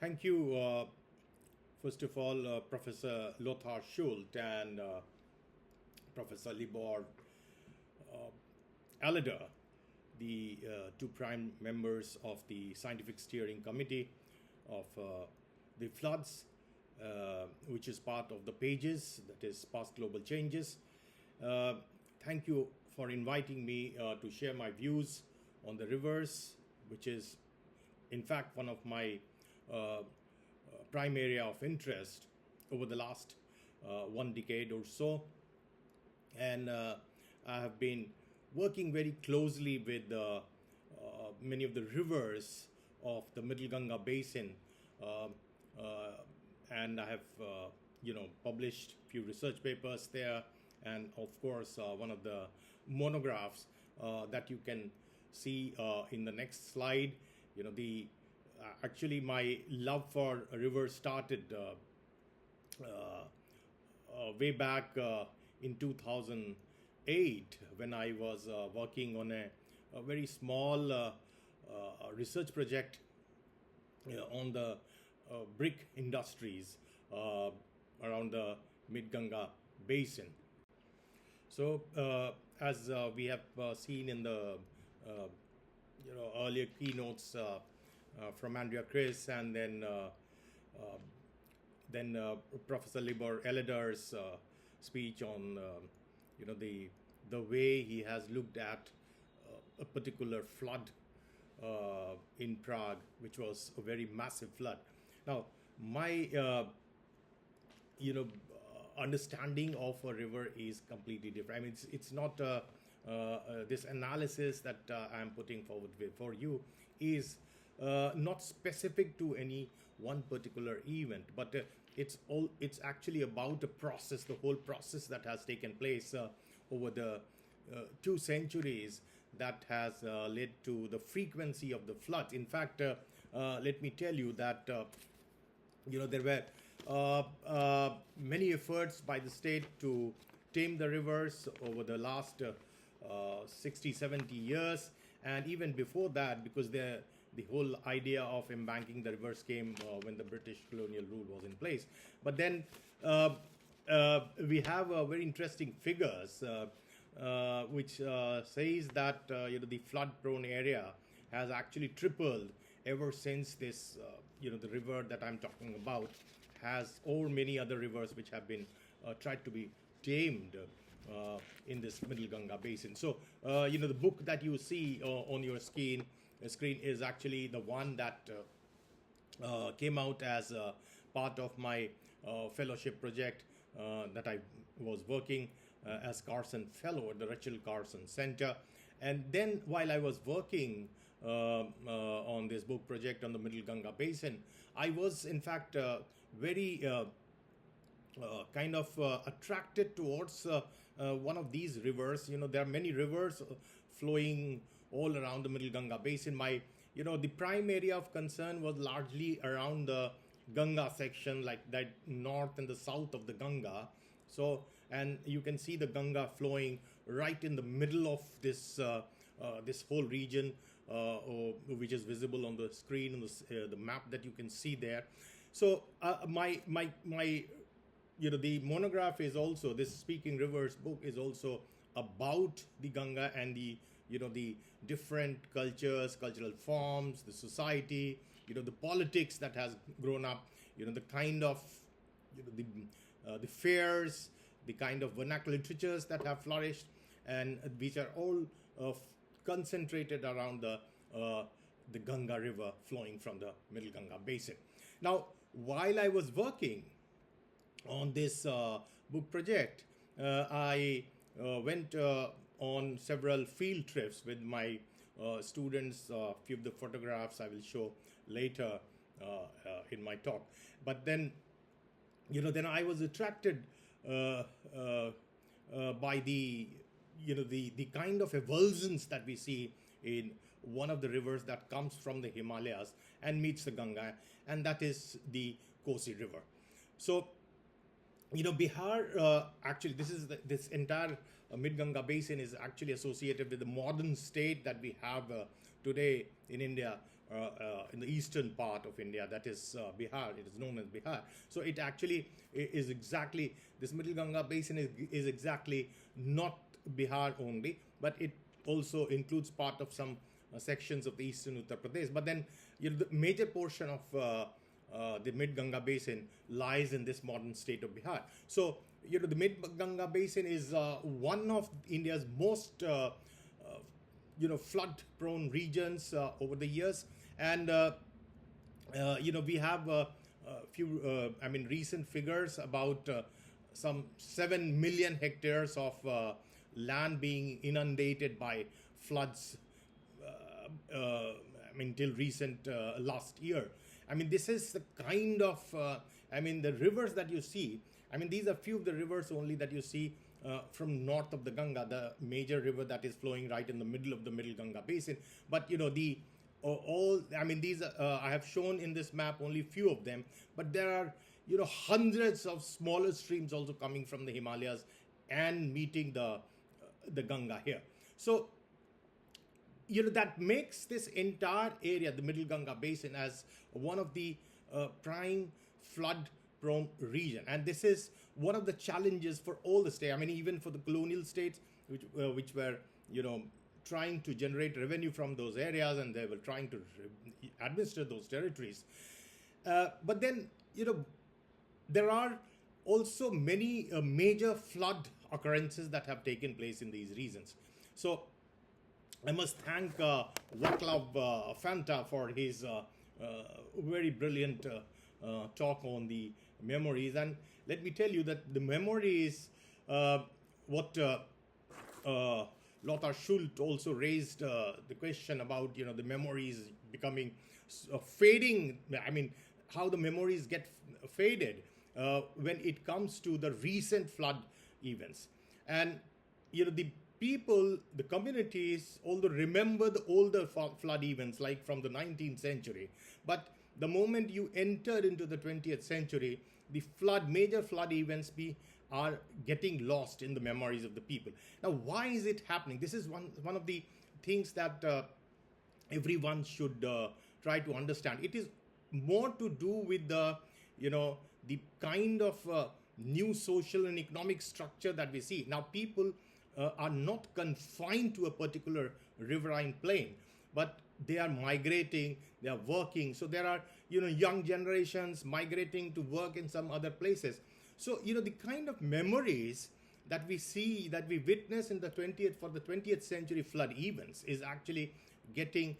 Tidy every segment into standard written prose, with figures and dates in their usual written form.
Thank you, first of all, Professor Lothar Schult and Professor Libor Aleder, the two prime members of the Scientific Steering Committee of the floods, which is part of the pages, that is past global changes. Thank you for inviting me to share my views on the rivers, which is in fact one of my prime area of interest over the last 1 decade or so. And I have been working very closely with many of the rivers of the Middle Ganga Basin, and I have published few research papers there, and of course one of the monographs that you can see in the next slide. Actually my love for rivers started way back in 2008 when I was working on a very small research project on the brick industries around the Mid-Ganga Basin. So as we have seen in the earlier keynotes from Andrea Chris, and then Professor Libor Aleder's speech on the way he has looked at a particular flood in Prague, which was a very massive flood. Now, my understanding of a river is completely different. I mean, it's not this analysis that I am putting forward for you is not specific to any one particular event, but it's actually about a process, the whole process that has taken place over the 2 centuries that has led to the frequency of the floods. In fact, let me tell you that there were many efforts by the state to tame the rivers over the last 60-70 years, and even before that, because the whole idea of embanking the rivers came when the British colonial rule was in place. But then we have very interesting figures which says that the flood-prone area has actually tripled ever since this the river that I'm talking about has, or many other rivers which have been tried to be tamed in this Middle Ganga Basin. So the book that you see on your screen is actually the one that came out as part of my fellowship project that I was working as Carson Fellow at the Rachel Carson Center. And then while I was working on this book project on the Middle Ganga Basin, I was in fact very kind of attracted towards one of these rivers. There are many rivers flowing all around the Middle Ganga Basin. The prime area of concern was largely around the Ganga section, like that north and the south of the Ganga. So, and you can see the Ganga flowing right in the middle of this this whole region, which is visible on the screen, on the map that you can see there. So my the monograph is also, this Speaking Rivers book is also about the Ganga and the the different cultures, cultural forms, the society, the politics that has grown up, the kind of the fairs, the kind of vernacular literatures that have flourished, and which are all concentrated around the Ganga River flowing from the Middle Ganga Basin. Now, while I was working on this book project, I went on several field trips with my students. A few of the photographs I will show later in my talk. But then, then I was attracted by the the kind of avulsions that we see in one of the rivers that comes from the Himalayas and meets the Ganga, and that is the Kosi River. So, Bihar, actually, this entire Mid-Ganga Basin is actually associated with the modern state that we have today in India, in the eastern part of India, that is Bihar. It is known as Bihar. So it actually is exactly, this Middle Ganga Basin is exactly not Bihar only, but it also includes part of some sections of the eastern Uttar Pradesh. But then, the major portion of the mid Ganga Basin lies in this modern state of Bihar. So, the mid Ganga Basin is one of India's most flood prone regions over the years. And we have a few recent figures about some 7 million hectares of land being inundated by floods till recent last year. This is the kind of the rivers that you see. These are few of the rivers only that you see from north of the Ganga, the major river that is flowing right in the middle of the Middle Ganga Basin. But these I have shown in this map only few of them, but there are hundreds of smaller streams also coming from the Himalayas and meeting the Ganga here. So that makes this entire area, the Middle Ganga Basin, as one of the prime flood prone region. And this is one of the challenges for all the states. Even for the colonial states, which were trying to generate revenue from those areas, and they were trying to administer those territories. But then there are also many major flood occurrences that have taken place in these regions. So I must thank Vaclav Fanta for his very brilliant talk on the memories. And let me tell you that the memories, what Lothar Schult also raised the question about, the memories becoming fading. How the memories get faded when it comes to the recent flood events. And, the people, the communities, although remember the older flood events like from the 19th century, but the moment you entered into the 20th century, the major flood events are getting lost in the memories of the people. Now, why is it happening? This is one of the things that everyone should try to understand. It is more to do with the kind of new social and economic structure that we see. Now, people are not confined to a particular riverine plain, but they are migrating, they are working. So there are, young generations migrating to work in some other places. So, the kind of memories that we see, that we witness in the 20th century flood events is actually getting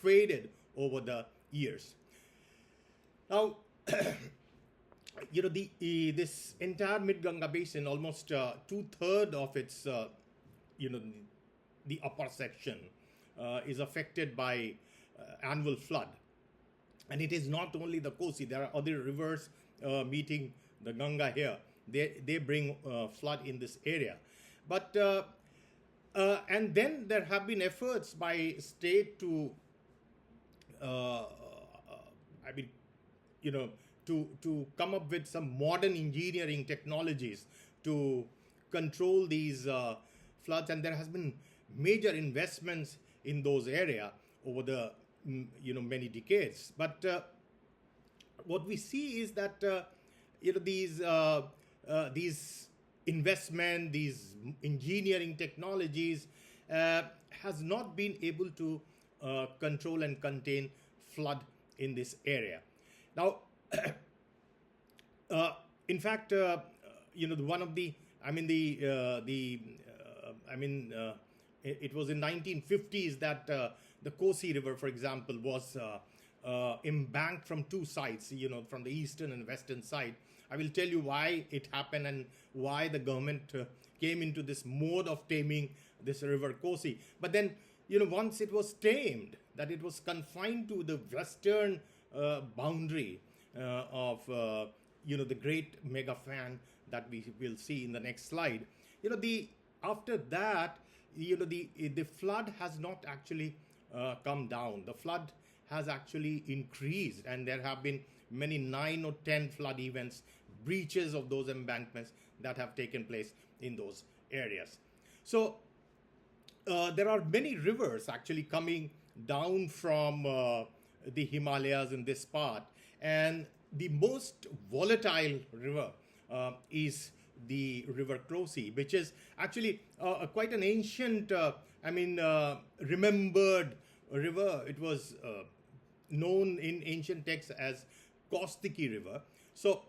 faded over the years. Now, this entire mid-Ganga Basin, almost 2/3 of its, the upper section is affected by annual flood. And it is not only the Kosi, there are other rivers meeting the Ganga here. They bring flood in this area. But, and then there have been efforts by state to, to come up with some modern engineering technologies to control these floods, and there has been major investments in those areas over the many decades. But what we see is that these investment, these engineering technologies has not been able to control and contain flood in this area. Now, in fact, one of the, it was in 1950s that the Kosi River, for example, was embanked from two sides, from the eastern and western side. I will tell you why it happened and why the government came into this mode of taming this river Kosi. But then, once it was tamed, that it was confined to the western boundary of, the great megafan that we will see in the next slide. After that, the flood has not actually come down. The flood has actually increased, and there have been many 9 or 10 flood events, breaches of those embankments that have taken place in those areas. So there are many rivers actually coming down from the Himalayas in this part. And the most volatile river is the river Kosi, which is actually quite an ancient, remembered river. It was known in ancient texts as Kostiki River. So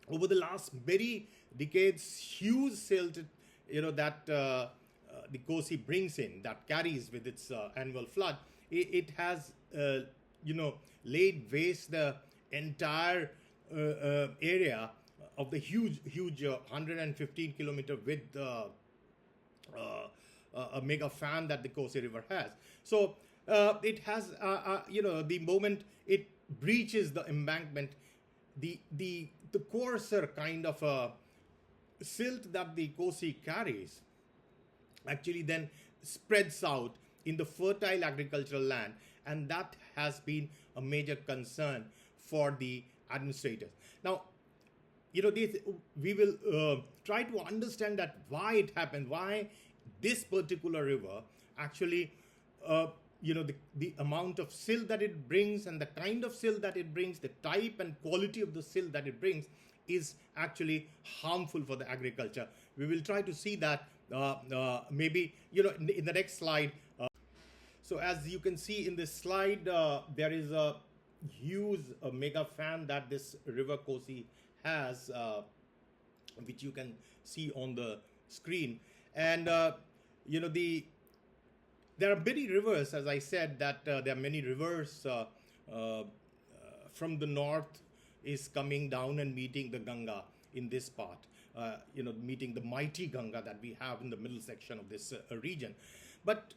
over the last many decades, huge silt, that the Kosi brings in, that carries with its annual flood, it has, laid waste the entire area of the huge 115-kilometer width a megafan that the Kosi River has. So it has, the moment it breaches the embankment, the coarser kind of silt that the Kosi carries actually then spreads out in the fertile agricultural land, and that has been a major concern for the administrators. Now, we will try to understand that why it happened, why this particular river actually, the amount of silt that it brings and the kind of silt that it brings, the type and quality of the silt that it brings is actually harmful for the agriculture. We will try to see that maybe, in the next slide. So as you can see in this slide, there is a huge mega fan that this river Kosi has, which you can see on the screen. And, there are many rivers, as I said, that there are many rivers from the north is coming down and meeting the Ganga in this part, meeting the mighty Ganga that we have in the middle section of this region. But,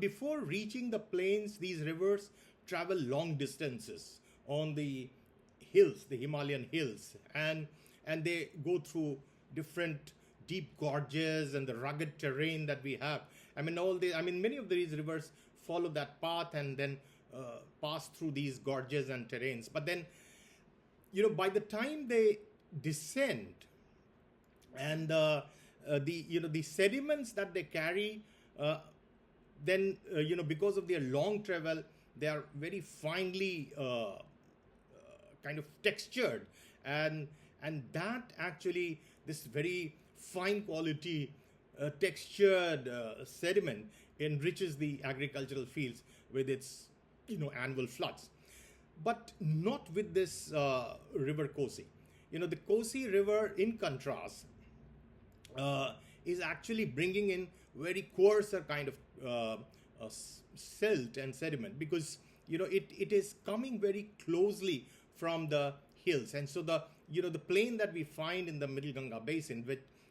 before reaching the plains, these rivers travel long distances on the hills, the Himalayan hills, and they go through different deep gorges and the rugged terrain that we have. Many of these rivers follow that path and then pass through these gorges and terrains. But then, by the time they descend, and the sediments that they carry, then because of their long travel, they are very finely kind of textured, and that actually, this very fine quality textured sediment enriches the agricultural fields with its annual floods. But not with this river Kosi. The Kosi River, in contrast, is actually bringing in very coarser kind of silt and sediment, because it is coming very closely from the hills. And so the plain that we find in the Middle Ganga Basin,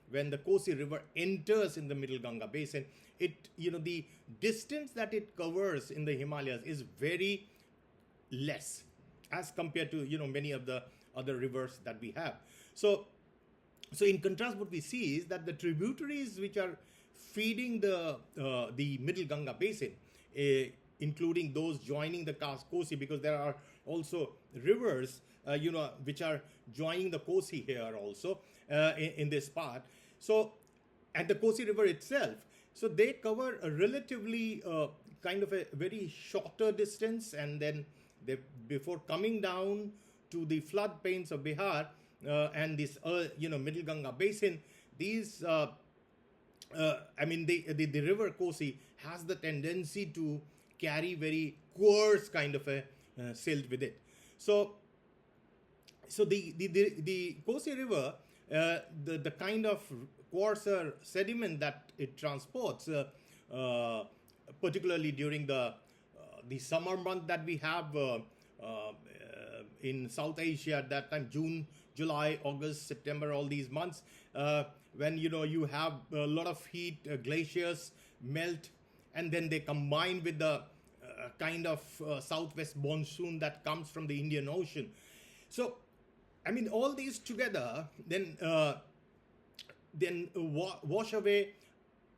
when the Kosi River enters in the Middle Ganga Basin, the distance that it covers in the Himalayas is very less as compared to many of the other rivers that we have. So in contrast, what we see is that the tributaries which are feeding the Middle Ganga Basin, including those joining the Kosi, because there are also rivers which are joining the Kosi here also in this part. So, and the Kosi River itself, so they cover a relatively kind of a very shorter distance, and then before coming down to the floodplains of Bihar and this Middle Ganga Basin, these the river Kosi has the tendency to carry very coarse kind of a silt with it. So the Kosi River, the kind of coarser sediment that it transports, particularly during the summer month that we have in South Asia at that time, June, July, August, September, all these months, when you have a lot of heat, glaciers melt, and then they combine with the kind of southwest monsoon that comes from the Indian Ocean. So, all these together then wash away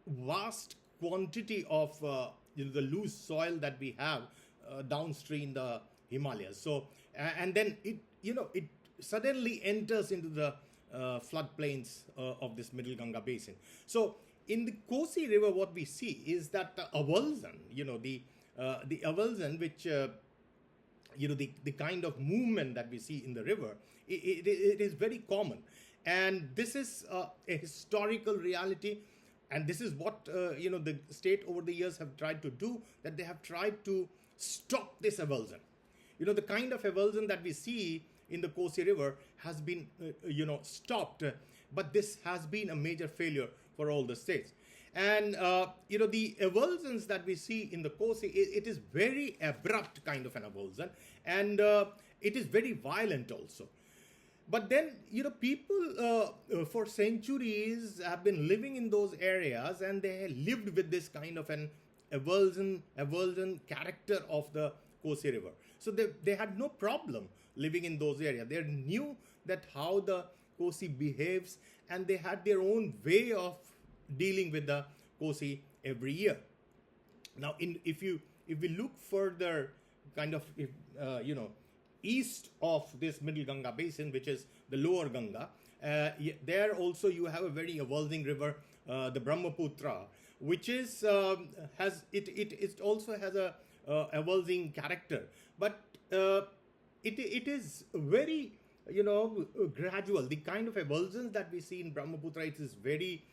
vast quantity of the loose soil that we have downstream the Himalayas. So, and then it suddenly enters into the floodplains of this Middle Ganga Basin. So, in the Kosi River, what we see is that the Avulsing, the Avulsing, which the kind of movement that we see in the river, it is very common. And this is a historical reality. And this is what, the state over the years have tried to do, that they have tried to stop this avulsion. The kind of avulsion that we see in the Kosi River has been, stopped. But this has been a major failure for all the states. And, the avulsions that we see in the Kosi, it is very abrupt kind of an avulsion. And it is very violent also. But then, people for centuries have been living in those areas, and they lived with this kind of an avulsion character of the Kosi River. So they had no problem living in those areas. They knew that how the Kosi behaves, and they had their own way of dealing with the Kosi every year. Now, if we look further, kind of, east of this middle Ganga basin, which is the lower Ganga, there also you have a very avulsing river, the Brahmaputra, which is it also has a avulsing character, but it is very gradual. The kind of avulsions that we see in Brahmaputra, it is very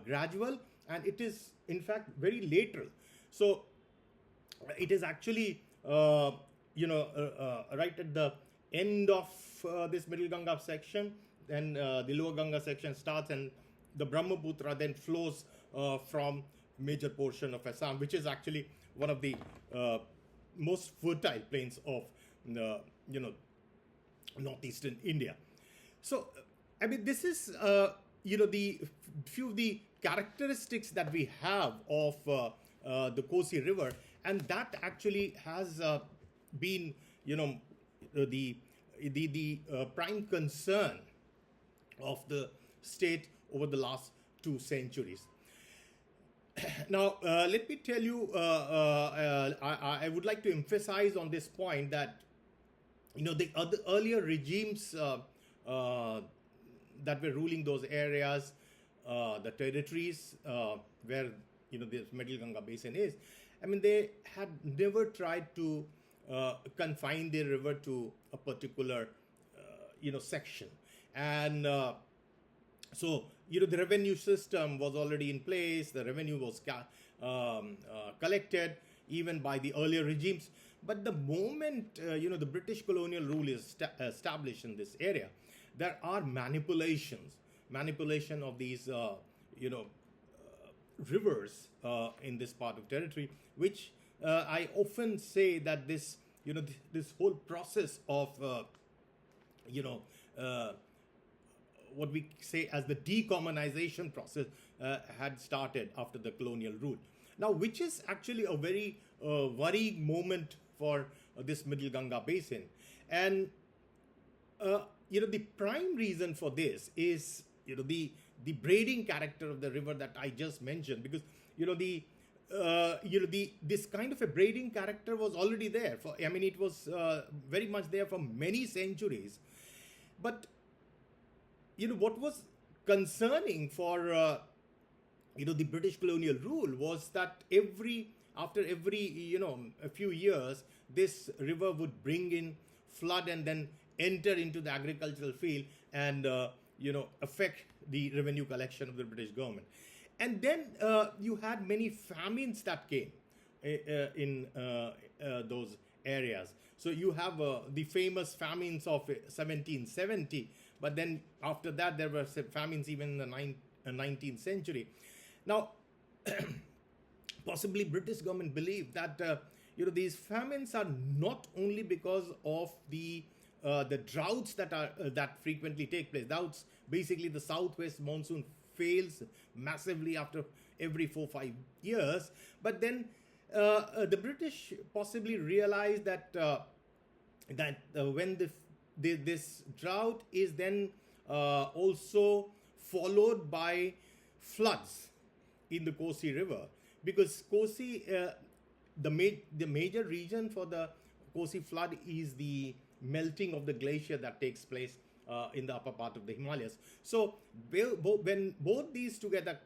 gradual, and it is in fact very lateral. So it is actually right at the end of this middle Ganga section, then the lower Ganga section starts, and the Brahmaputra then flows from major portion of Assam, which is actually one of the most fertile plains of northeastern India. So, I mean, this is the few of the characteristics that we have of the Kosi River, and that actually has been the prime concern of the state over the last 2 centuries. Now, let me tell you, I would like to emphasize on this point that the earlier regimes that were ruling those areas, the territories where this middle Ganga basin is, I mean, they had never tried to confine the river to a particular section. And so the revenue system was already in place. The revenue was collected even by the earlier regimes. But the moment the British colonial rule is established in this area, there are manipulation of these rivers in this part of territory, which I often say that this this whole process of what we say as the decommunization process had started after the colonial rule. Now, which is actually a very worrying moment for this middle Ganga basin. And the prime reason for this is the braiding character of the river that I just mentioned, because this kind of a braiding character was already there. It was very much there for many centuries. But what was concerning for the British colonial rule was that after every a few years, this river would bring in flood and then enter into the agricultural field and affect the revenue collection of the British government. And then you had many famines that came in those areas. So you have the famous famines of 1770, but then after that there were famines even in the 19th century. Now, possibly British government believed that these famines are not only because of the droughts that frequently take place. Droughts, basically the southwest monsoon fails massively after every 4-5 years. But then the British possibly realized that when this drought is then also followed by floods in the Kosi River, because Kosi, the major reason for the Kosi flood is the melting of the glacier that takes place in the upper part of the Himalayas. So when both these together,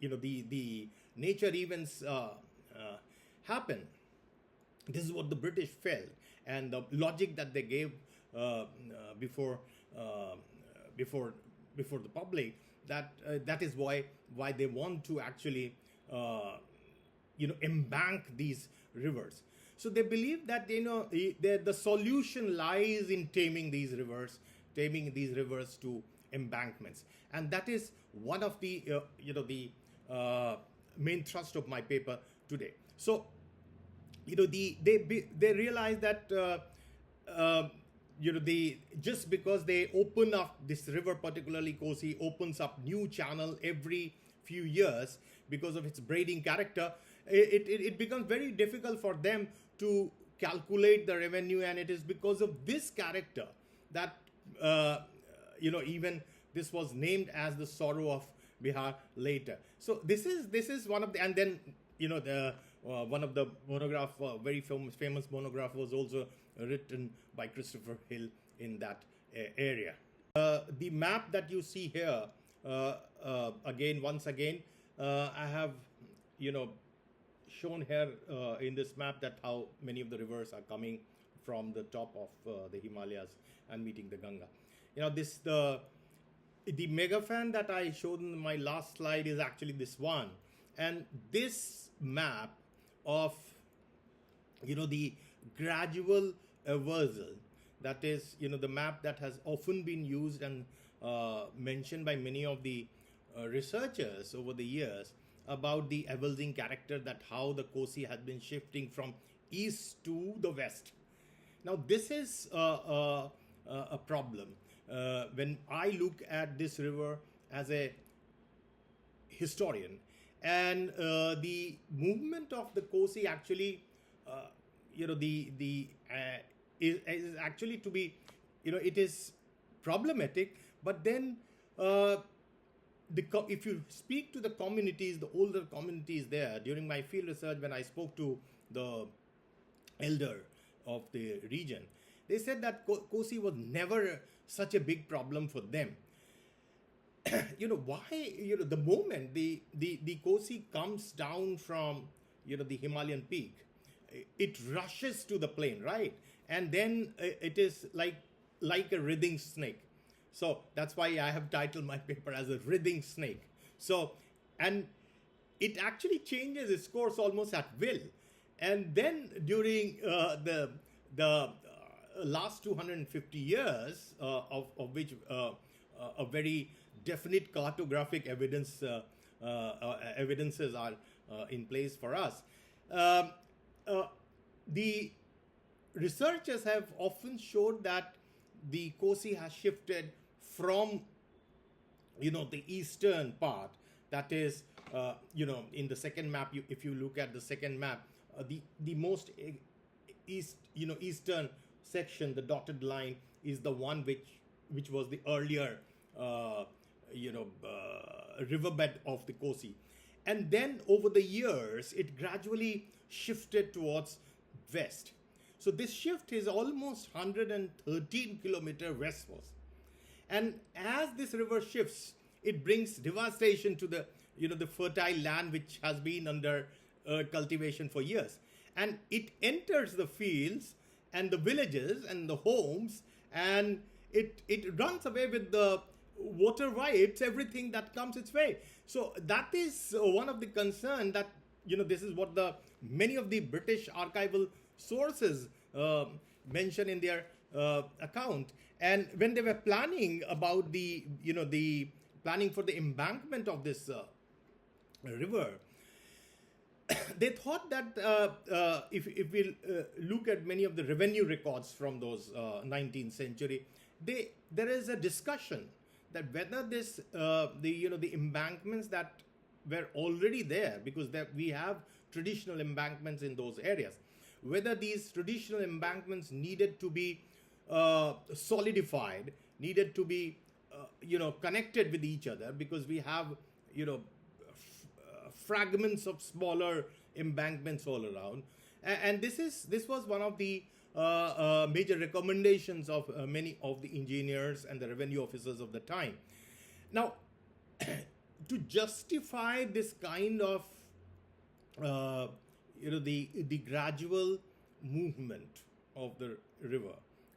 the nature events happen, This is what the British felt, and the logic that they gave uh, uh, before uh, before before the public, that that is why they want to actually embank these rivers. So they believe that the solution lies in taming these rivers to embankments, and that is one of the uh, main thrust of my paper today. So they realize that the just because they open up this river, particularly Kosi opens up new channel every few years because of its braiding character, it becomes very difficult for them to calculate the revenue, and it is because of this character that even this was named as the sorrow of Bihar later. So this is one of the, and then the one of the monograph, very famous monograph, was also written by Christopher Hill in that area. The map that you see here, once again, I have shown here in this map that how many of the rivers are coming from the top of the Himalayas and meeting the Ganga. The megafan that I showed in my last slide is actually this one, and this map of the gradual avulsion, that is the map that has often been used and mentioned by many of the researchers over the years about the avulsing character, that how the Kosi has been shifting from east to the west. Now this is a problem when I look at this river as a historian, and the movement of the Kosi actually is actually to be it is problematic, but then if you speak to the communities, the older communities there, during my field research, when I spoke to the elder of the region, they said that Kosi was never such a big problem for them. Why? The moment the Kosi comes down from the Himalayan peak, it rushes to the plain, right? And then it is like a writhing snake. So that's why I have titled my paper as a writhing snake. So, and it actually changes its course almost at will. And then during the last 250 years, of which a very definite cartographic evidences are in place for us, the researchers have often showed that the Kosi has shifted from the eastern part, that is in the second map, if you look at the second map, the most eastern section, the dotted line, is the one which was the earlier riverbed of the Kosi, and then over the years it gradually shifted towards west. So this shift is almost 113 kilometer westwards, and as this river shifts, it brings devastation to the the fertile land which has been under cultivation for years, and it enters the fields and the villages and the homes, and it runs away with the water rights, everything that comes its way. So that is one of the concern, that this is what the many of the British archival sources mention in their account. And when they were planning about the planning for the embankment of this river, they thought that if we look at many of the revenue records from those 19th century, there is a discussion that whether this the embankments that were already there, because we have traditional embankments in those areas, whether these traditional embankments needed to be solidified, needed to be connected with each other, because we have fragments of smaller embankments all around, and this was one of the major recommendations of many of the engineers and the revenue officers of the time. Now, to justify this kind of the gradual movement of the river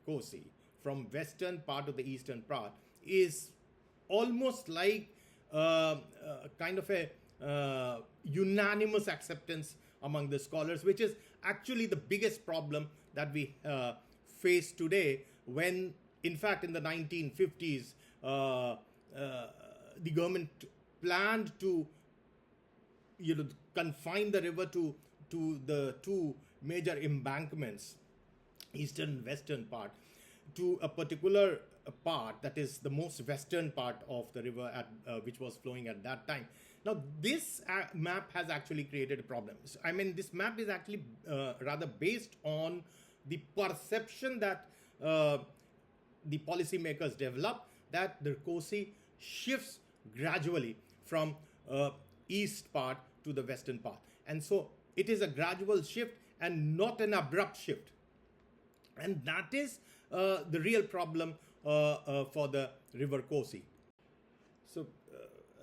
Kosi from western part to the eastern part is almost like kind of a unanimous acceptance among the scholars, which is actually the biggest problem that we face today, when in fact in the 1950s the government planned to confine the river to the two major embankments, eastern and western part, to a particular part that is the most western part of the river which was flowing at that time. Now this map has actually created problems. I mean, this map is actually rather based on the perception that the policymakers develop, that the Kosi shifts gradually from east part to the western part, and so it is a gradual shift and not an abrupt shift, and that is the real problem for the river Kosi. So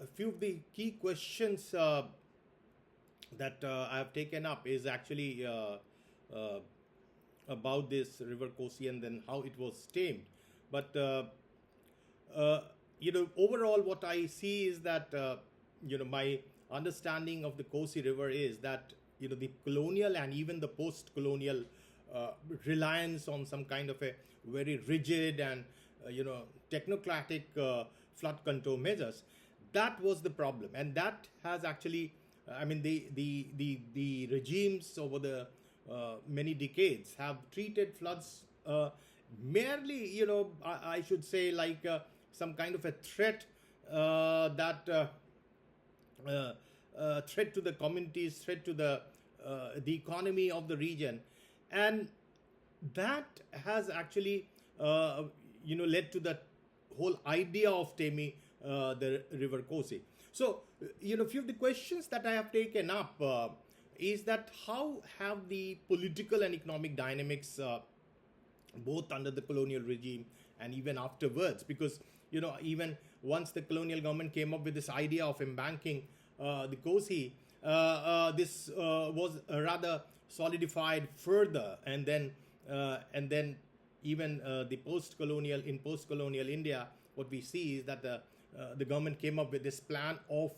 a few of the key questions that I have taken up is actually about this river Kosi and then how it was tamed. But overall what I see is that my understanding of the Kosi river is that the colonial and even the post-colonial reliance on some kind of a very rigid and technocratic flood control measures, that was the problem, and that has actually the regimes over the many decades have treated floods merely I should say like some kind of a threat threat to the communities, threat to the economy of the region, and that has actually led to the whole idea of taming the river Kosi. So few of the questions that I have taken up is that how have the political and economic dynamics both under the colonial regime and even afterwards, because even once the colonial government came up with this idea of embanking the Kosi, this was rather solidified further, and then even the post-colonial India, what we see is that the government came up with this plan of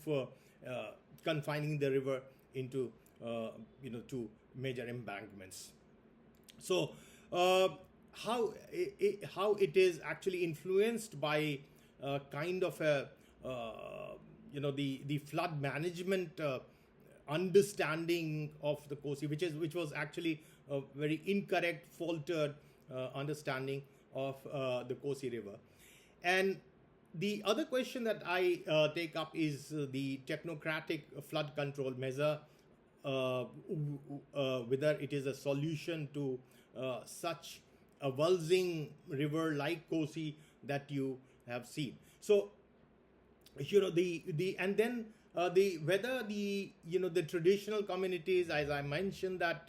confining the river into two major embankments. So how it is actually influenced by kind of a the flood management understanding of the Kosi, which was actually a very incorrect, faltered understanding of the Kosi river. And the other question that I take up is the technocratic flood control measure, whether it is a solution to such a Avulsing river like Kosi that you have seen. So whether the traditional communities, as I mentioned, that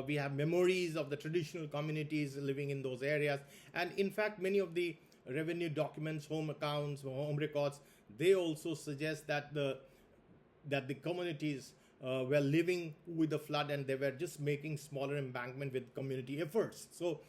we have memories of the traditional communities living in those areas, and in fact many of the revenue documents, home accounts, home records, they also suggest that the communities were living with the flood and they were just making smaller embankment with community efforts. So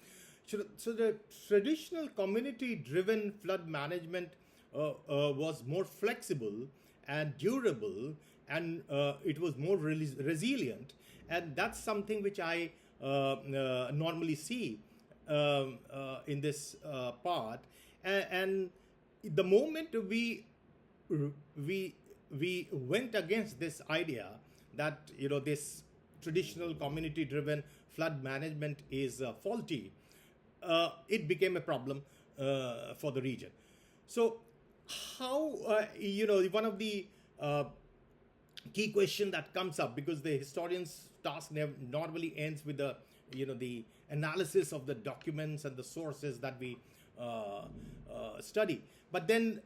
the traditional community-driven flood management was more flexible and durable, and it was more resilient, and that's something which I normally see in this part. And the moment we went against this idea that this traditional community-driven flood management is faulty, it became a problem for the region. So how one of the key question that comes up, because the historian's task normally ends with the the analysis of the documents and the sources that we study, but then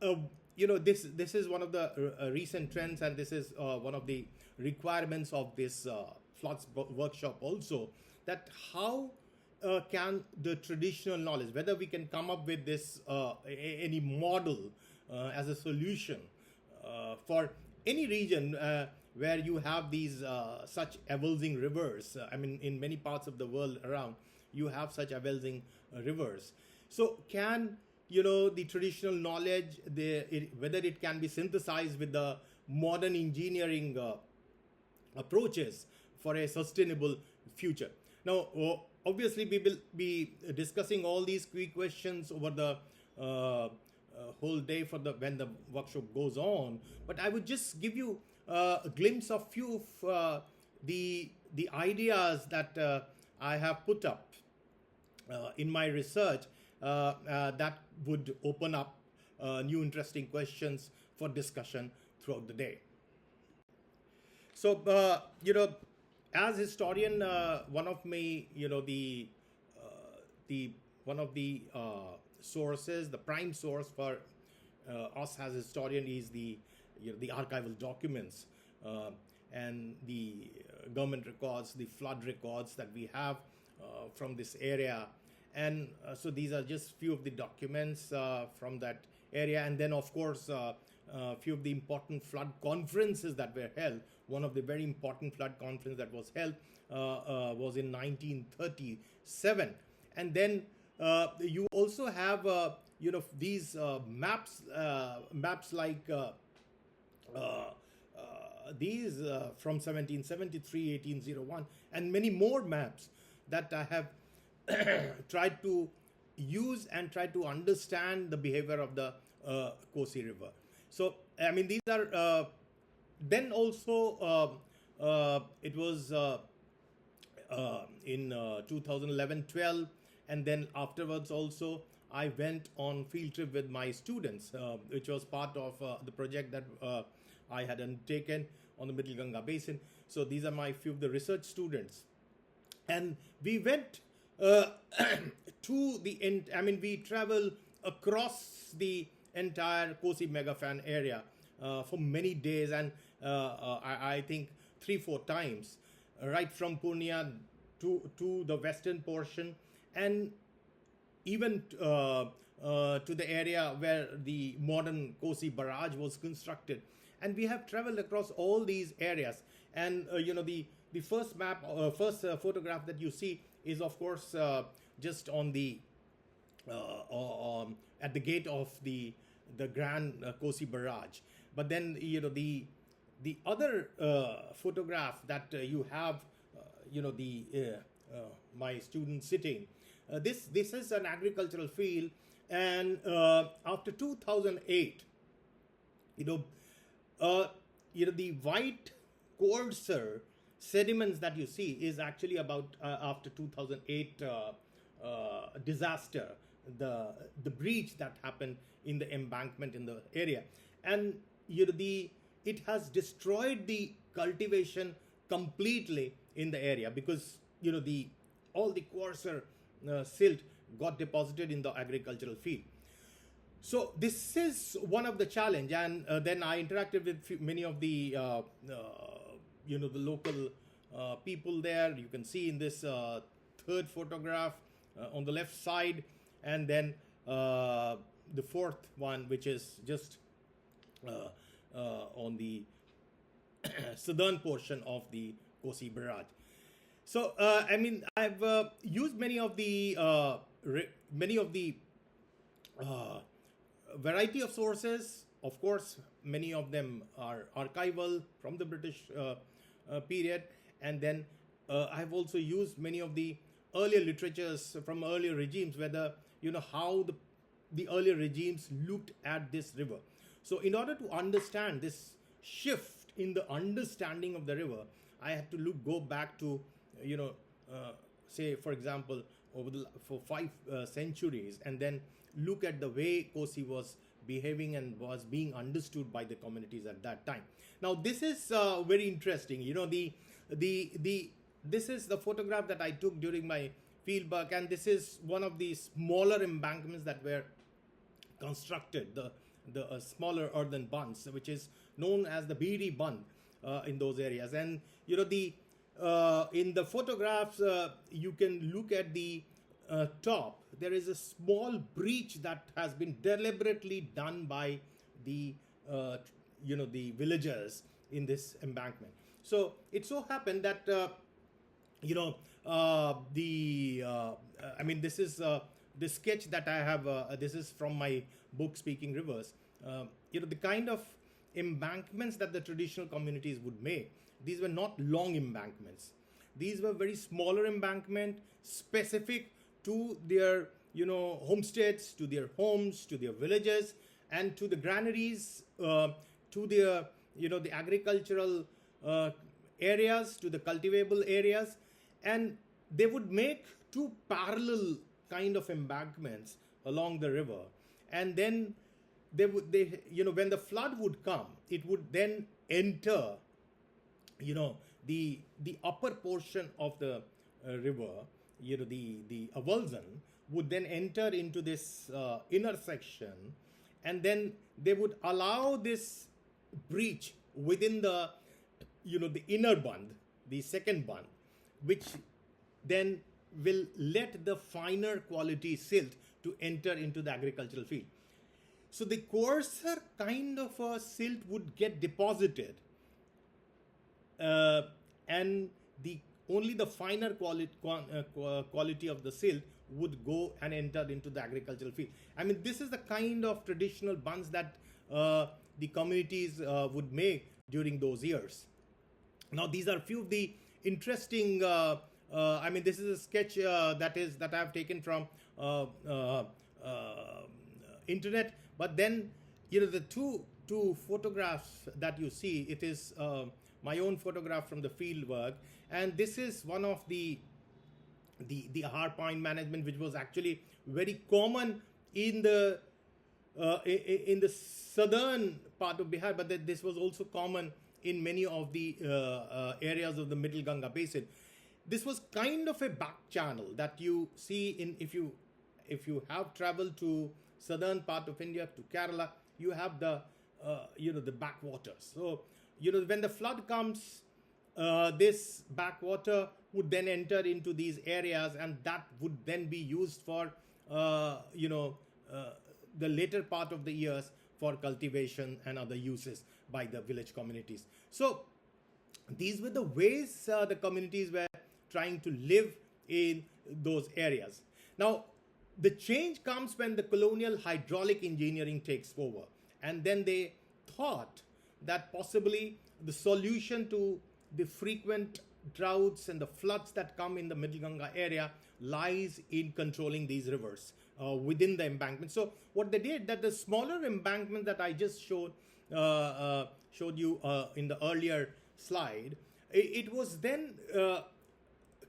this is one of the recent trends, and this is one of the requirements of this floods workshop also, that how can the traditional knowledge, whether we can come up with this any model as a solution for any region where you have these such avulsing rivers. I mean, in many parts of the world around, you have such avulsing rivers. So can, the traditional knowledge, whether it can be synthesized with the modern engineering approaches for a sustainable future. Now, obviously, we will be discussing all these key questions over the whole day when the workshop goes on. But I would just give you a glimpse of few of the ideas that I have put up in my research that would open up new interesting questions for discussion throughout the day. So, as historian, one of my, one of the sources, the prime source for us as historian is the archival documents and the government records, the flood records that we have from this area. And so these are just few of the documents from that area. And then, of course, few of the important flood conferences that were held. One of the very important flood conference that was held was in 1937. And then you also have, these maps like these from 1773, 1801, and many more maps that I have tried to use and try to understand the behavior of the Kosi River. So, I mean, these are, then also it was in 2011-12, and then afterwards also I went on field trip with my students, which was part of the project that I had undertaken on the Middle Ganga Basin. So these are my few of the research students. And we went to the end, I mean, we traveled across the entire Kosi megafan area for many days, and I think 3-4 times, right from Purnia to the western portion, and even to the area where the modern Kosi barrage was constructed. And we have traveled across all these areas. And the first map, first photograph that you see is, of course, just on the at the gate of the Grand Kosi barrage. But then the other photograph that you have, my student sitting. This is an agricultural field, and after 2008, the white coarser sediments that you see is actually about after 2008 disaster, the breach that happened in the embankment in the area, and it has destroyed the cultivation completely in the area, because all the coarser silt got deposited in the agricultural field. So this is one of the challenge, and then I interacted with many of the the local people there. You can see in this third photograph on the left side, and then the fourth one, which is just on the southern portion of the Kosi barrage. So I mean, I've used many of the variety of sources. Of course, many of them are archival from the British period, and then I've also used many of the earlier literatures from earlier regimes, whether how the earlier regimes looked at this river. So in order to understand this shift in the understanding of the river, I had to go back to say, for example, for 5 centuries, and then look at the way Kosi was behaving and was being understood by the communities at that time. Now, this is very interesting. This is the photograph that I took during my field work, and this is one of the smaller embankments that were constructed, the smaller earthen bunds, which is known as the Beedi Bund in those areas. And in the photographs, you can look at the top. There is a small breach that has been deliberately done by the the villagers in this embankment. So it so happened that this is the sketch that I have. This is from my book Speaking Rivers. The kind of embankments that the traditional communities would make, these were not long embankments. These were very smaller embankment, specific to their homesteads, to their homes, to their villages, and to the granaries, to their the agricultural areas, to the cultivable areas. And they would make two parallel kind of embankments along the river, and then when the flood would come, it would then enter the upper portion of the river, the Avulsing would then enter into this inner section, and then they would allow this breach within the the inner bund, the second bund, which then will let the finer quality silt to enter into the agricultural field. So the coarser kind of a silt would get deposited, and only the finer quality of the silt would go and enter into the agricultural field. I mean, this is the kind of traditional bunds that the communities would make during those years. Now, these are few of the interesting. This is a sketch that I have taken from internet. But then, the two photographs that you see, it is my own photograph from the field work, and this is one of the harpine management, which was actually very common in the southern part of Bihar, but this was also common in many of the areas of the middle Ganga Basin. This was kind of a back channel that you see if you have traveled to southern part of India, to Kerala, you have the backwaters. So when the flood comes, this backwater would then enter into these areas, and that would then be used for the later part of the years for cultivation and other uses by the village communities. So these were the ways the communities were trying to live in those areas. Now, the change comes when the colonial hydraulic engineering takes over, and then they thought that possibly the solution to the frequent droughts and the floods that come in the Middle Ganga area lies in controlling these rivers within the embankment. So what they did, that the smaller embankment that I just showed you in the earlier slide, it was then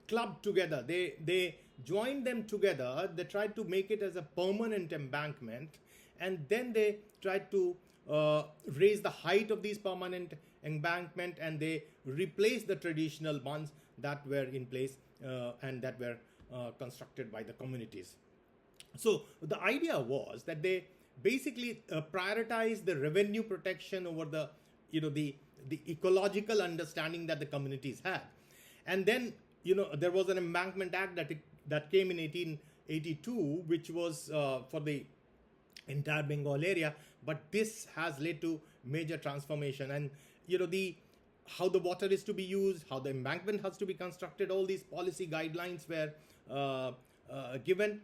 clubbed together. They joined them together. They tried to make it as a permanent embankment, and then they tried to raise the height of these permanent embankment, and they replaced the traditional bunds that were in place and that were constructed by the communities. So the idea was that they basically prioritized the revenue protection over the ecological understanding that the communities had. And then there was an Embankment Act that came in 1882, which was for the entire Bengal area, but this has led to major transformation. And how the water is to be used, how the embankment has to be constructed, all these policy guidelines were given,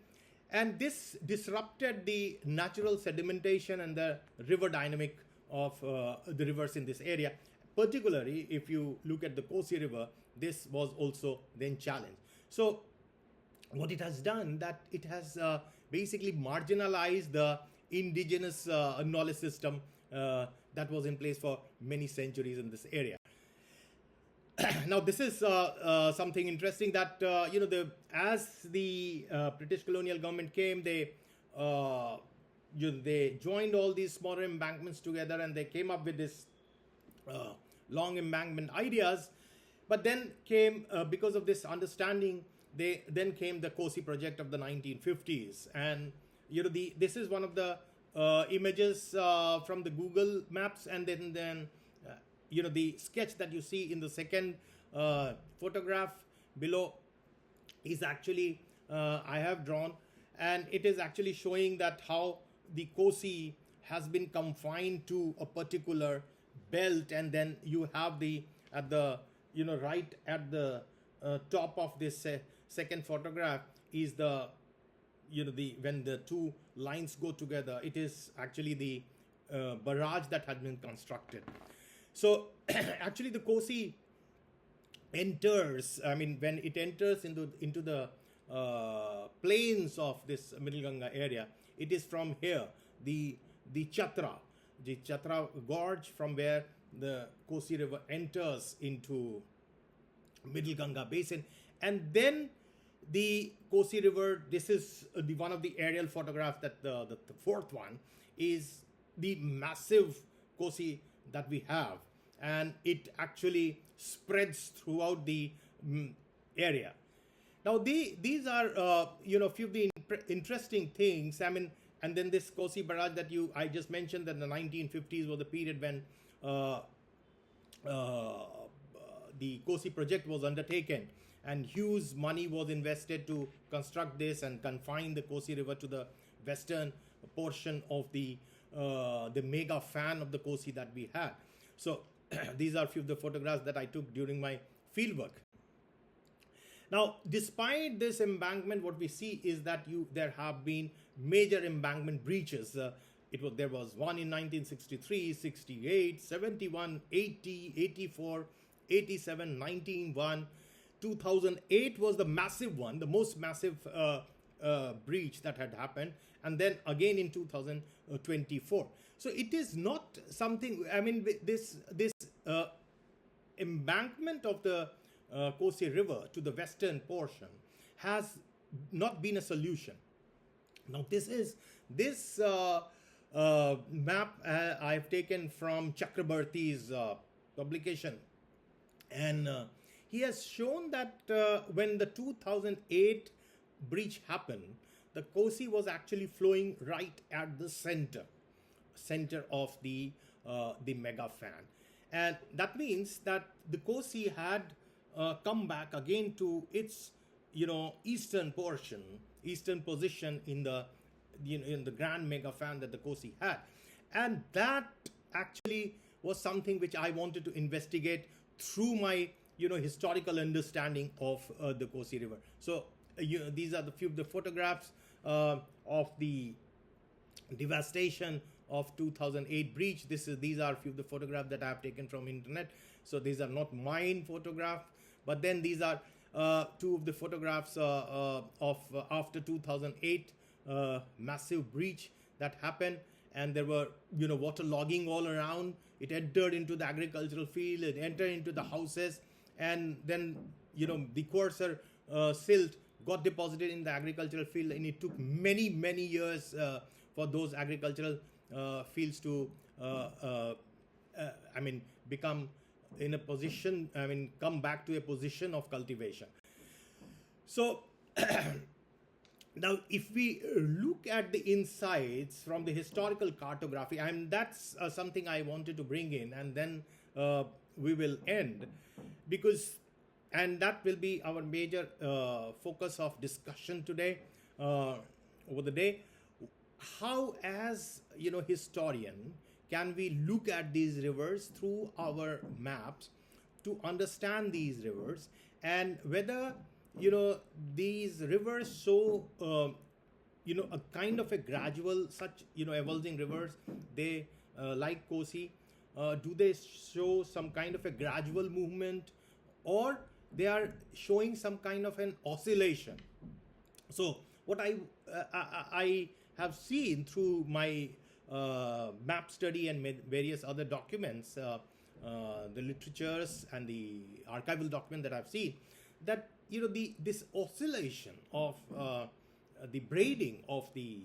and this disrupted the natural sedimentation and the river dynamic of the rivers in this area. Particularly, if you look at the Kosi River, this was also then challenged. So what it has done, that it has basically marginalized the indigenous knowledge system that was in place for many centuries in this area. Now, this is something interesting that as the British colonial government came, they joined all these smaller embankments together, and they came up with this long embankment ideas. But then came, because of this understanding, then came the Kosi project of the 1950s, and this is one of the images from the Google Maps, and then the sketch that you see in the second photograph below is actually I have drawn, and it is actually showing that how the Kosi has been confined to a particular belt, and then you have the at the right at the top of this second photograph is the the when the two lines go together, it is actually the barrage that had been constructed. So actually the Kosi enters, I mean, when it enters into the plains of this Middle Ganga area, it is from here, the Chatra gorge, from where the Kosi river enters into Middle Ganga Basin. And then the Kosi river, this is the one of the aerial photographs, that the fourth one is the massive Kosi that we have, and it actually spreads throughout the area. Now these are few of the interesting things. I mean, and then this Kosi barrage that I just mentioned, that the 1950s was the period when the Kosi project was undertaken, and huge money was invested to construct this and confine the Kosi river to the western portion of the mega fan of the Kosi that we had. So these are a few of the photographs that I took during my fieldwork. Now, despite this embankment, what we see is that there have been major embankment breaches. There was one in 1963, 68, 71, 80, 84, 87, 1991. 2008 was the massive one, the most massive breach that had happened, and then again in 2024. So it is not something, I mean, this embankment of the Kosi river to the western portion has not been a solution. Now this map I've taken from Chakrabarti's publication, and he has shown that when the 2008 breach happened, the Kosi was actually flowing right at the center of the mega fan, and that means that the Kosi had come back again to its eastern position in the grand mega fan that the Kosi had, and that actually was something which I wanted to investigate through my historical understanding of the Kosi river. So these are the few of the photographs of the devastation of 2008 breach. These are a few of the photographs that I have taken from internet. So these are not mine photographs, but then these are two of the photographs of after 2008 massive breach that happened, and there were water logging all around. It entered into the agricultural field, it entered into the houses, and then the coarser silt got deposited in the agricultural field, and it took many years for those agricultural fields to become in a position, come back to a position of cultivation. So now if we look at the insights from the historical cartography, and that's something I wanted to bring in, and then we will end, and that will be our major focus of discussion today, over the day. How, as historian, can we look at these rivers through our maps to understand these rivers, and whether these rivers show a kind of a gradual, such avulsing rivers, they like Kosi, do they show some kind of a gradual movement, or they are showing some kind of an oscillation? So what I have seen through my map study and various other documents, the literatures and the archival document that I've seen, that this oscillation of the braiding of the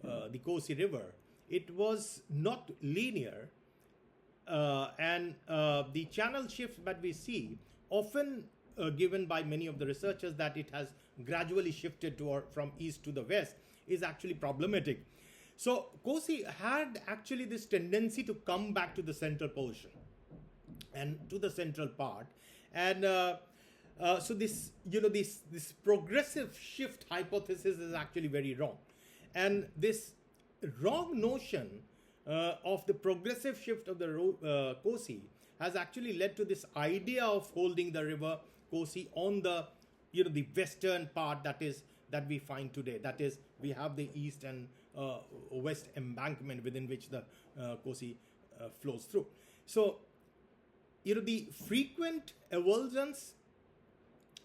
Kosi river, it was not linear, and the channel shifts that we see, often given by many of the researchers, that it has gradually shifted from east to the west, is actually problematic. So Kosi had actually this tendency to come back to the central portion and to the central part, and so this this progressive shift hypothesis is actually very wrong, and this wrong notion of the progressive shift of the Kosi has actually led to this idea of holding the river Kosi on the the western part that we find today. That is, we have the east and west embankment within which the Kosi flows through. So the frequent avulsions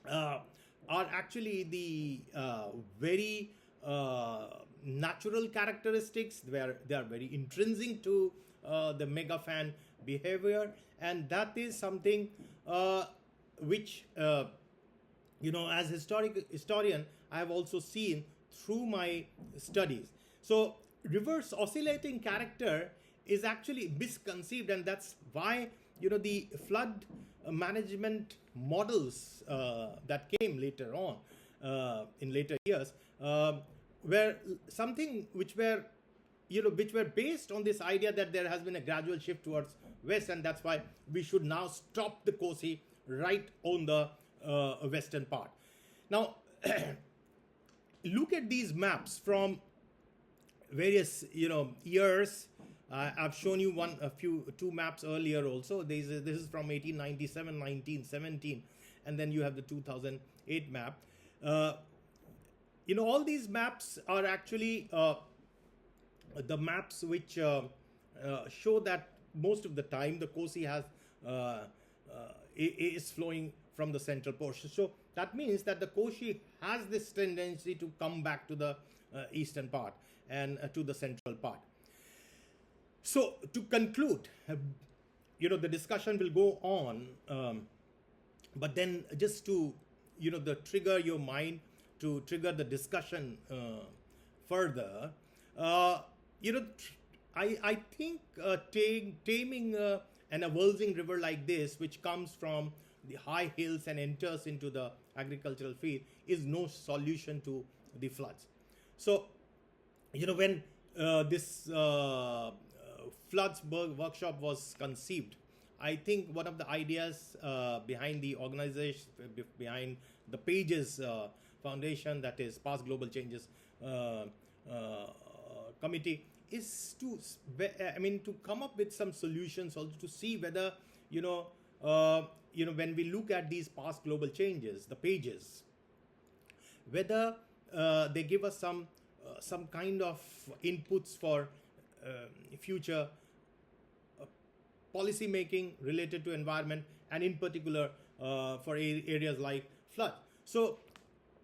are actually the very natural characteristics where they are very intrinsic to the megafan behavior, and that is something which as historian I have also seen through my studies. So reverse oscillating character is actually misconceived, and that's why the flood management models that came later on in later years were something which were based on this idea that there has been a gradual shift towards west, and that's why we should now stop the Kosi right on the western part. Now look at these maps from various years. I've shown you two maps earlier also. This is from 1897, 1917, and then you have the 2008 map. All these maps are actually the maps which show that most of the time the Kosi is flowing from the central portion. So that means that the Kosi has this tendency to come back to the eastern part and to the central part. So to conclude, the discussion will go on, but then just to trigger your mind, to trigger the discussion further, I think taming an avulsing river like this, which comes from the high hills and enters into the agricultural field, is no solution to the floods. So when this floods workshop was conceived, I think one of the ideas behind the organization, behind the Pages Foundation, that is Past Global Changes Committee, is to come up with some solutions, also to see whether when we look at these past global changes, the Pages, whether they give us some kind of inputs for future policy making related to environment, and in particular for areas like flood. So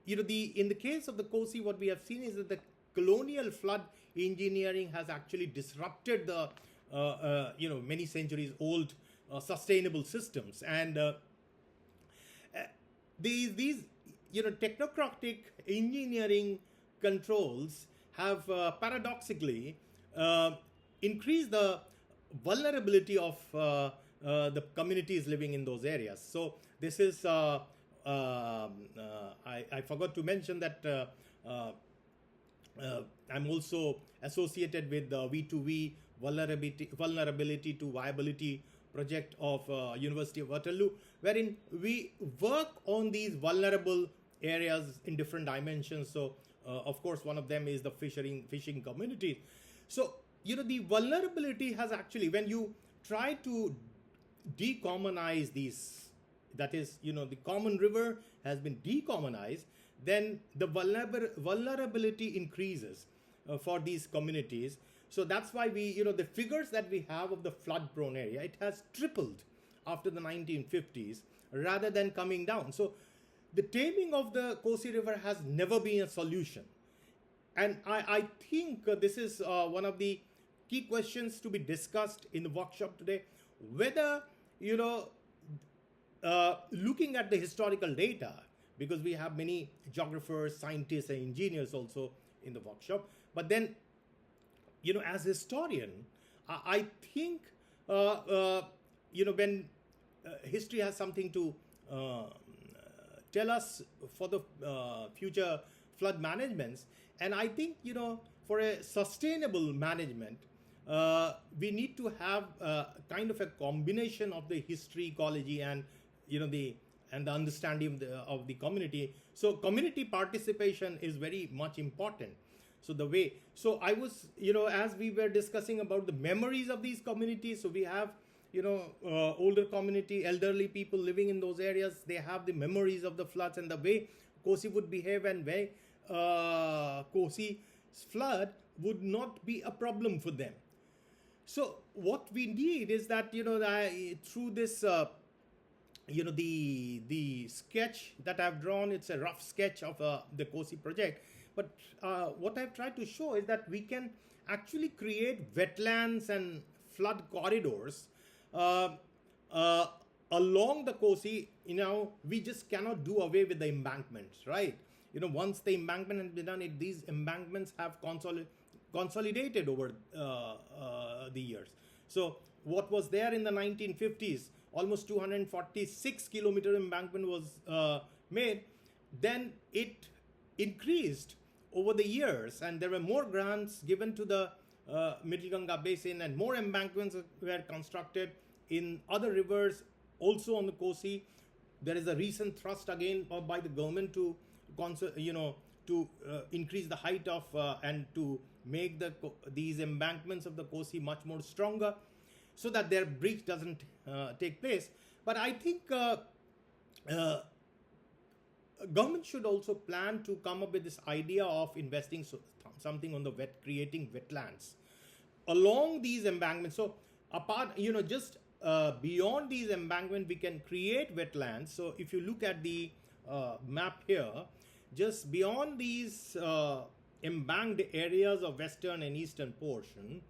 in the case of the Kosi, what we have seen is that the colonial flood engineering has actually disrupted the many centuries old sustainable systems, and these technocratic engineering controls have paradoxically increased the vulnerability of the communities living in those areas. So this is I forgot to mention that I'm also associated with the V2V vulnerability to viability project of University of Waterloo, wherein we work on these vulnerable areas in different dimensions. So of course one of them is the fishing community. So the vulnerability has actually, when you try to decommonize these, that is the common river has been decommonized, then the vulnerability increases for these communities. So that's why we, the figures that we have of the flood prone area, it has tripled after the 1950s rather than coming down. So the taming of the Kosi River has never been a solution. And I think this is one of the key questions to be discussed in the workshop today, whether, looking at the historical data, because we have many geographers, scientists, and engineers also in the workshop. But then, as a historian, I think, when history has something to tell us for the future flood managements, and I think, for a sustainable management, we need to have kind of a combination of the history, ecology, and the understanding of the community. So community participation is very much important. So the way, so I was, as we were discussing about the memories of these communities, so we have, older community, elderly people living in those areas, they have the memories of the floods and the way Kosi would behave, and way Kosi's flood would not be a problem for them. So what we need is that, through this, the sketch that I've drawn, it's a rough sketch of the Kosi project. But what I've tried to show is that we can actually create wetlands and flood corridors along the Kosi. We just cannot do away with the embankments, right? Once the embankment has been done, these embankments have consolidated over the years. So what was there in the 1950s, almost 246 kilometer embankment was made. Then it increased over the years, and there were more grants given to the Middle Ganga Basin, and more embankments were constructed in other rivers, also on the Kosi. There is a recent thrust again by the government to increase the height of and to make these embankments of the Kosi much more stronger, so that their breach doesn't take place. But I think government should also plan to come up with this idea of investing something on the creating wetlands along these embankments. So apart, just beyond these embankments, we can create wetlands. So if you look at the map here, just beyond these embanked areas of western and eastern portion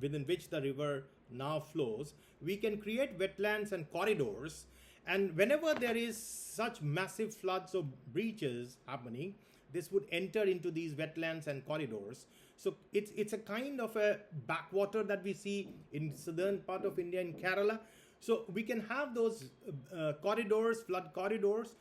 within which the river now flows, we can create wetlands and corridors. And whenever there is such massive floods or breaches happening, this would enter into these wetlands and corridors. So it's a kind of a backwater that we see in southern part of India, in Kerala. So we can have those corridors, flood corridors,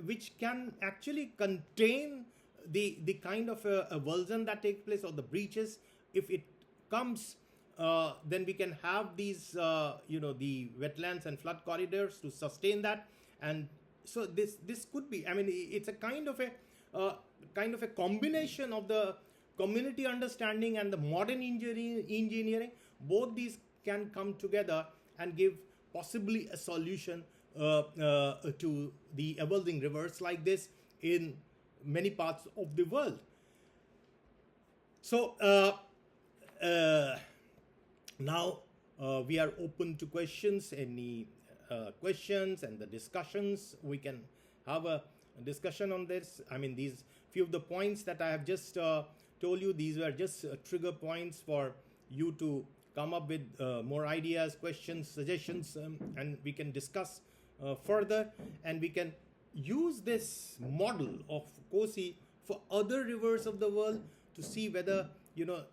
which can actually contain the kind of avulsion that takes place, or the breaches. If it comes, then we can have these, the wetlands and flood corridors to sustain that. And so this could be, it's a kind of a combination of the community understanding and the modern engineering. Both these can come together and give possibly a solution to the avulsing rivers like this in many parts of the world. So now we are open to questions. Any questions and the discussions, we can have a discussion on this. These few of the points that I have just told you, these were just trigger points for you to come up with more ideas, questions, suggestions, and we can discuss further, and we can use this model of Kosi for other rivers of the world to see whether,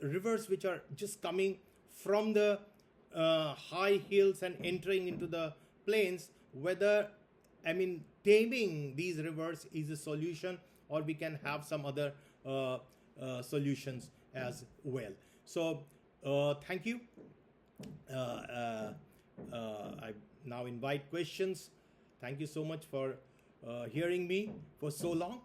rivers which are just coming from the high hills and entering into the plains, whether, taming these rivers is a solution, or we can have some other solutions as well. So thank you. I now invite questions. Thank you so much for hearing me for so long.